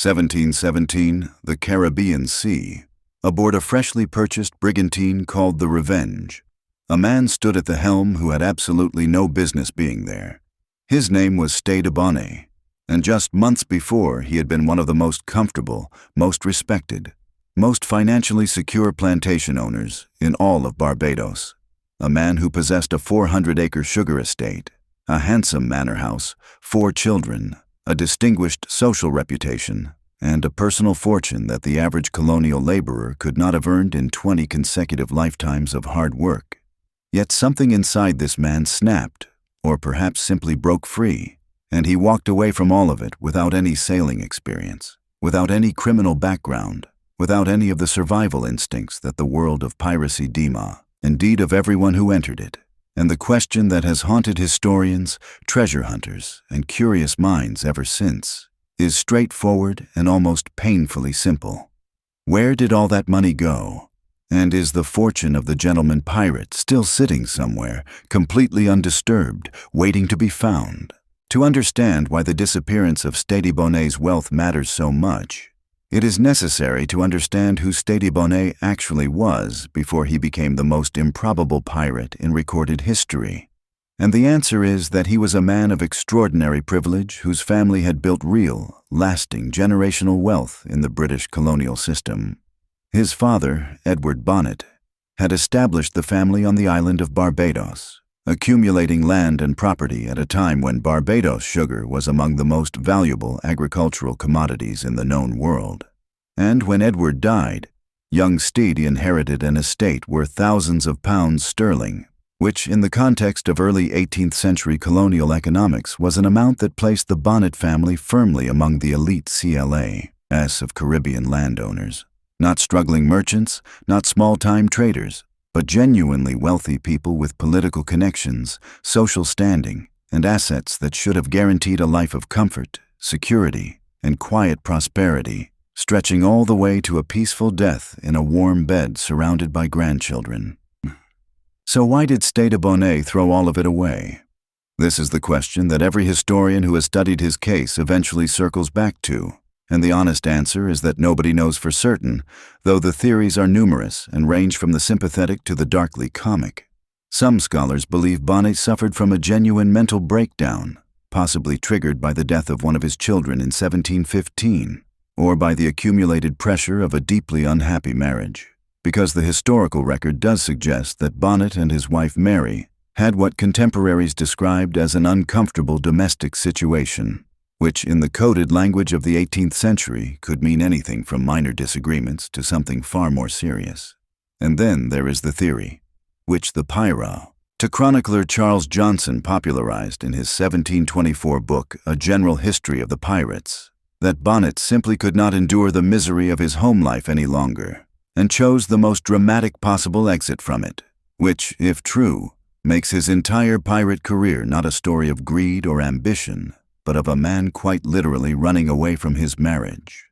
1717, the Caribbean Sea. Aboard a freshly purchased brigantine called the Revenge, a man stood at the helm who had absolutely no business being there. His name was Stede Bonnet, and just months before he had been one of the most comfortable, most respected, most financially secure plantation owners in all of Barbados. A man who possessed a 400-acre sugar estate, a handsome manor house, 4 children, a distinguished social reputation, and a personal fortune that the average colonial laborer could not have earned in 20 consecutive lifetimes of hard work. Yet something inside this man snapped, or perhaps simply broke free, and he walked away from all of it without any sailing experience, without any criminal background, without any of the survival instincts that the world of piracy demands, indeed of everyone who entered it. And the question that has haunted historians, treasure hunters, and curious minds ever since is straightforward and almost painfully simple. Where did all that money go? And is the fortune of the gentleman pirate still sitting somewhere, completely undisturbed, waiting to be found? To understand why the disappearance of Stede Bonnet's wealth matters so much, it is necessary to understand who Stede Bonnet actually was before he became the most improbable pirate in recorded history. And the answer is that he was a man of extraordinary privilege whose family had built real, lasting, generational wealth in the British colonial system. His father, Edward Bonnet, had established the family on the island of Barbados, accumulating land and property at a time when Barbados sugar was among the most valuable agricultural commodities in the known world. And when Edward died, young Stede inherited an estate worth thousands of pounds sterling, which in the context of early 18th century colonial economics was an amount that placed the Bonnet family firmly among the elite CLAs of Caribbean landowners. Not struggling merchants, not small-time traders, but genuinely wealthy people with political connections, social standing, and assets that should have guaranteed a life of comfort, security, and quiet prosperity, stretching all the way to a peaceful death in a warm bed surrounded by grandchildren. So why did Stede Bonnet throw all of it away? This is the question that every historian who has studied his case eventually circles back to. And the honest answer is that nobody knows for certain, though the theories are numerous and range from the sympathetic to the darkly comic. Some scholars believe Bonnet suffered from a genuine mental breakdown, possibly triggered by the death of one of his children in 1715, or by the accumulated pressure of a deeply unhappy marriage, because the historical record does suggest that Bonnet and his wife Mary had what contemporaries described as an uncomfortable domestic situation, which in the coded language of the 18th century could mean anything from minor disagreements to something far more serious. And then there is the theory, which the chronicler Charles Johnson popularized in his 1724 book, A General History of the Pirates, that Bonnet simply could not endure the misery of his home life any longer, and chose the most dramatic possible exit from it, which, if true, makes his entire pirate career not a story of greed or ambition, but of a man quite literally running away from his marriage.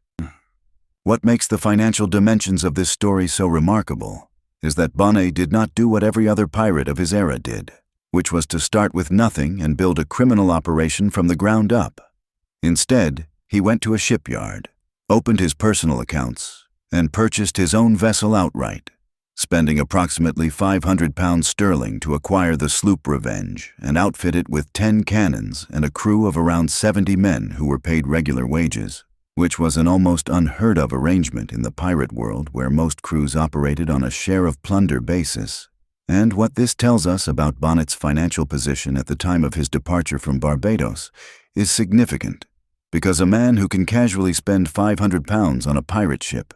What makes the financial dimensions of this story so remarkable is that Bonnet did not do what every other pirate of his era did, which was to start with nothing and build a criminal operation from the ground up. Instead, he went to a shipyard, opened his personal accounts, and purchased his own vessel outright, spending approximately £500 sterling to acquire the sloop Revenge and outfit it with 10 cannons and a crew of around 70 men who were paid regular wages, which was an almost unheard-of arrangement in the pirate world where most crews operated on a share of plunder basis. And what this tells us about Bonnet's financial position at the time of his departure from Barbados is significant, because a man who can casually spend £500 on a pirate ship,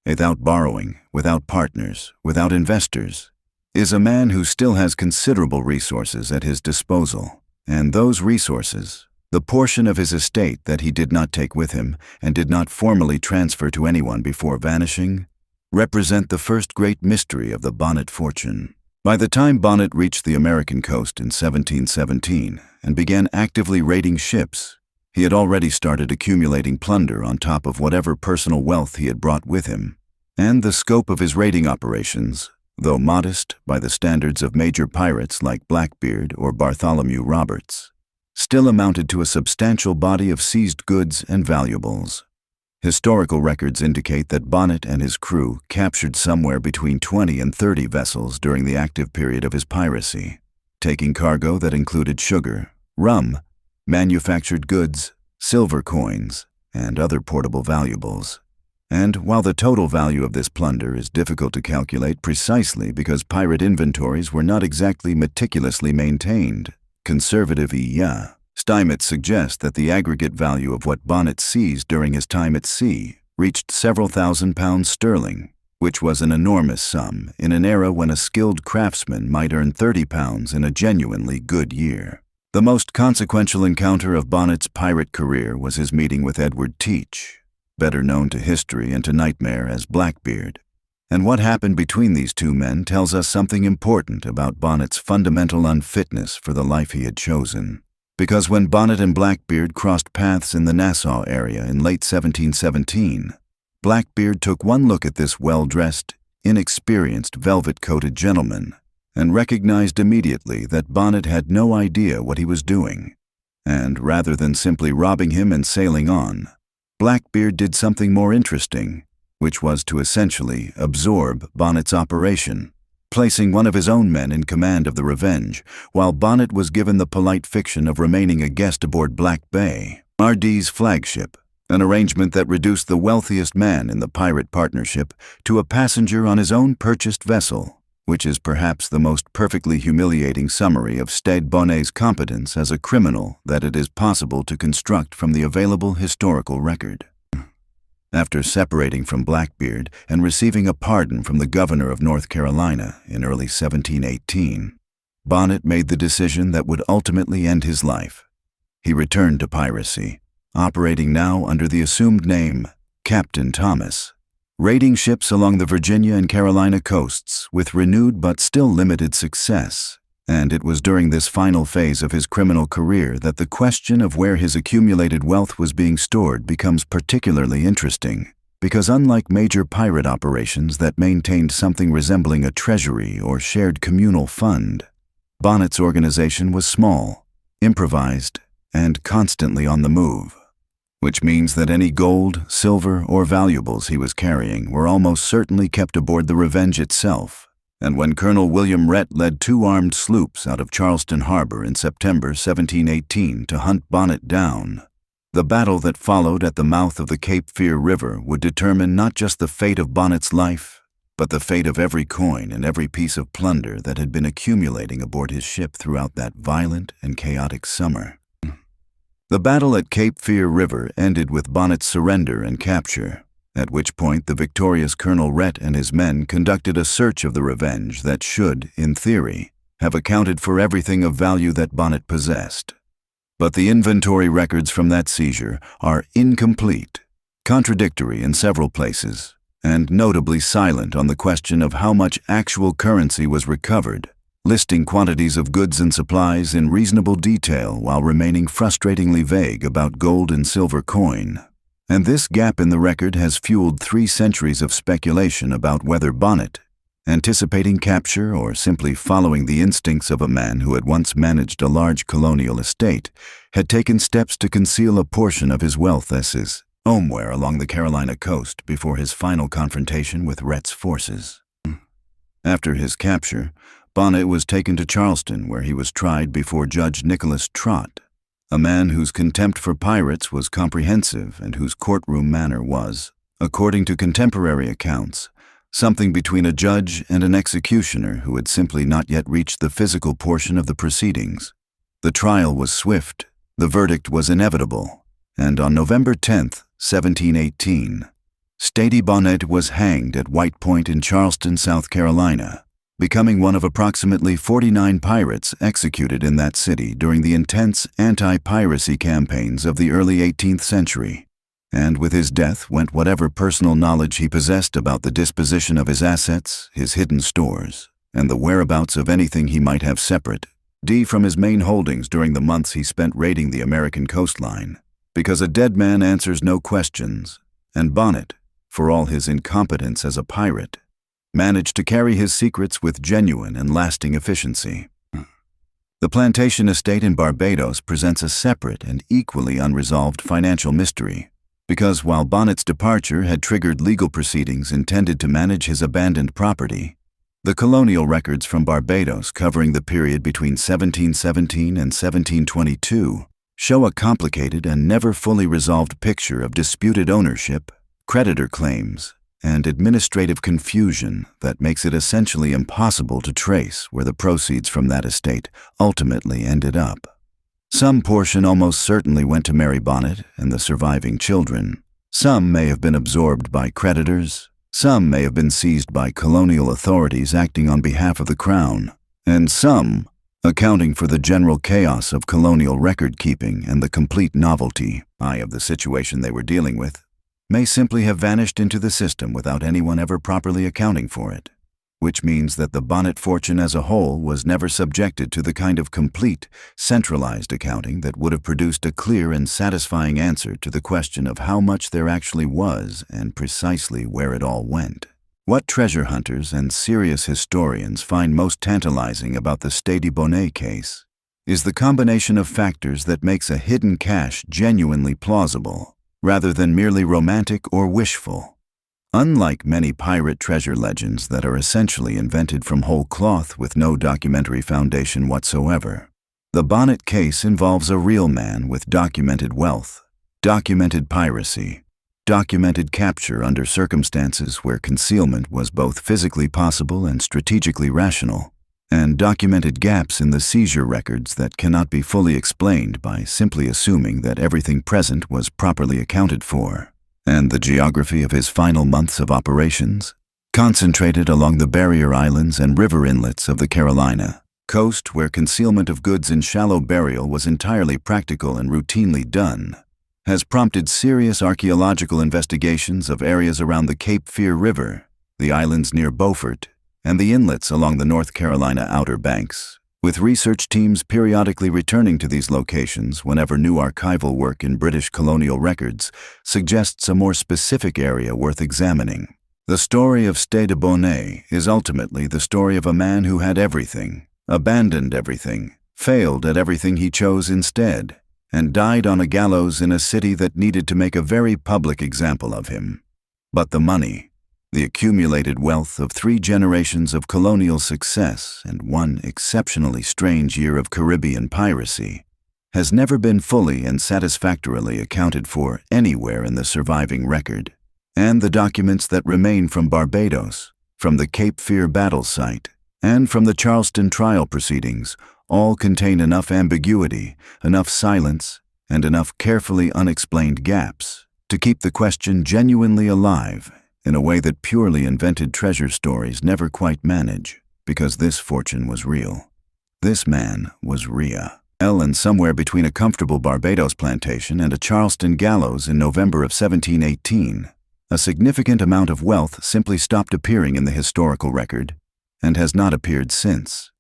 without borrowing, without partners, without investors, is a man who still has considerable resources at his disposal. And those resources, the portion of his estate that he did not take with him and did not formally transfer to anyone before vanishing, represent the first great mystery of the Bonnet fortune. By the time Bonnet reached the American coast in 1717 and began actively raiding ships, he had already started accumulating plunder on top of whatever personal wealth he had brought with him. And the scope of his raiding operations, though modest by the standards of major pirates like Blackbeard or Bartholomew Roberts, still amounted to a substantial body of seized goods and valuables. Historical records indicate that Bonnet and his crew captured somewhere between 20 and 30 vessels during the active period of his piracy, taking cargo that included sugar, rum, manufactured goods, silver coins, and other portable valuables. And while the total value of this plunder is difficult to calculate precisely because pirate inventories were not exactly meticulously maintained, conservative estimates suggest that the aggregate value of what Bonnet seized during his time at sea reached several £1,000s sterling, which was an enormous sum in an era when a skilled craftsman might earn £30 in a genuinely good year. The most consequential encounter of Bonnet's pirate career was his meeting with Edward Teach, better known to history and to nightmare as Blackbeard. And what happened between these two men tells us something important about Bonnet's fundamental unfitness for the life he had chosen. Because when Bonnet and Blackbeard crossed paths in the Nassau area in late 1717, Blackbeard took one look at this well-dressed, inexperienced, velvet-coated gentleman and recognized immediately that Bonnet had no idea what he was doing. And rather than simply robbing him and sailing on, Blackbeard did something more interesting, which was to essentially absorb Bonnet's operation, placing one of his own men in command of the Revenge, while Bonnet was given the polite fiction of remaining a guest aboard Black Bay, RD's flagship, an arrangement that reduced the wealthiest man in the pirate partnership to a passenger on his own purchased vessel, which is perhaps the most perfectly humiliating summary of Stede Bonnet's competence as a criminal that it is possible to construct from the available historical record. After separating from Blackbeard and receiving a pardon from the governor of North Carolina in early 1718, Bonnet made the decision that would ultimately end his life. He returned to piracy, operating now under the assumed name Captain Thomas, raiding ships along the Virginia and Carolina coasts with renewed but still limited success. And it was during this final phase of his criminal career that the question of where his accumulated wealth was being stored becomes particularly interesting, because unlike major pirate operations that maintained something resembling a treasury or shared communal fund, Bonnet's organization was small, improvised, and constantly on the move, which means that any gold, silver, or valuables he was carrying were almost certainly kept aboard the Revenge itself. And when Colonel William Rhett led 2 armed sloops out of Charleston Harbor in September 1718 to hunt Bonnet down, the battle that followed at the mouth of the Cape Fear River would determine not just the fate of Bonnet's life, but the fate of every coin and every piece of plunder that had been accumulating aboard his ship throughout that violent and chaotic summer. The battle at Cape Fear River ended with Bonnet's surrender and capture, at which point the victorious Colonel Rhett and his men conducted a search of the Revenge that should, in theory, have accounted for everything of value that Bonnet possessed. But the inventory records from that seizure are incomplete, contradictory in several places, and notably silent on the question of how much actual currency was recovered, listing quantities of goods and supplies in reasonable detail while remaining frustratingly vague about gold and silver coin. And this gap in the record has fueled 3 centuries of speculation about whether Bonnet, anticipating capture or simply following the instincts of a man who had once managed a large colonial estate, had taken steps to conceal a portion of his wealth as his homeware along the Carolina coast before his final confrontation with Rhett's forces. After his capture, Bonnet was taken to Charleston, where he was tried before Judge Nicholas Trott, a man whose contempt for pirates was comprehensive and whose courtroom manner was, according to contemporary accounts, something between a judge and an executioner who had simply not yet reached the physical portion of the proceedings. The trial was swift, the verdict was inevitable, and on November 10, 1718, Stede Bonnet was hanged at White Point in Charleston, South Carolina, becoming one of approximately 49 pirates executed in that city during the intense anti-piracy campaigns of the early 18th century. And with his death went whatever personal knowledge he possessed about the disposition of his assets, his hidden stores, and the whereabouts of anything he might have separate from his main holdings during the months he spent raiding the American coastline, because a dead man answers no questions, and Bonnet, for all his incompetence as a pirate, managed to carry his secrets with genuine and lasting efficiency. The plantation estate in Barbados presents a separate and equally unresolved financial mystery, because while Bonnet's departure had triggered legal proceedings intended to manage his abandoned property, the colonial records from Barbados covering the period between 1717 and 1722 show a complicated and never fully resolved picture of disputed ownership, creditor claims, and administrative confusion that makes it essentially impossible to trace where the proceeds from that estate ultimately ended up. Some portion almost certainly went to Mary Bonnet and the surviving children. Some may have been absorbed by creditors. Some may have been seized by colonial authorities acting on behalf of the Crown. And some, accounting for the general chaos of colonial record-keeping and the complete novelty of the situation they were dealing with, may simply have vanished into the system without anyone ever properly accounting for it, which means that the Bonnet fortune as a whole was never subjected to the kind of complete, centralized accounting that would have produced a clear and satisfying answer to the question of how much there actually was and precisely where it all went. What treasure hunters and serious historians find most tantalizing about the Stede Bonnet case is the combination of factors that makes a hidden cache genuinely plausible, rather than merely romantic or wishful. Unlike many pirate treasure legends that are essentially invented from whole cloth with no documentary foundation whatsoever, the Bonnet case involves a real man with documented wealth, documented piracy, documented capture under circumstances where concealment was both physically possible and strategically rational, and documented gaps in the seizure records that cannot be fully explained by simply assuming that everything present was properly accounted for. And the geography of his final months of operations, concentrated along the barrier islands and river inlets of the Carolina coast where concealment of goods in shallow burial was entirely practical and routinely done, has prompted serious archaeological investigations of areas around the Cape Fear River, the islands near Beaufort, and the inlets along the North Carolina Outer Banks, with research teams periodically returning to these locations whenever new archival work in British colonial records suggests a more specific area worth examining. The story of Stede Bonnet is ultimately the story of a man who had everything, abandoned everything, failed at everything he chose instead, and died on a gallows in a city that needed to make a very public example of him. But the money, the accumulated wealth of 3 generations of colonial success and 1 exceptionally strange year of Caribbean piracy, has never been fully and satisfactorily accounted for anywhere in the surviving record. And the documents that remain from Barbados, from the Cape Fear battle site, and from the Charleston trial proceedings all contain enough ambiguity, enough silence, and enough carefully unexplained gaps to keep the question genuinely alive in a way that purely invented treasure stories never quite manage, because this fortune was real. This man was Rhea. And somewhere between a comfortable Barbados plantation and a Charleston gallows in November of 1718, a significant amount of wealth simply stopped appearing in the historical record and has not appeared since.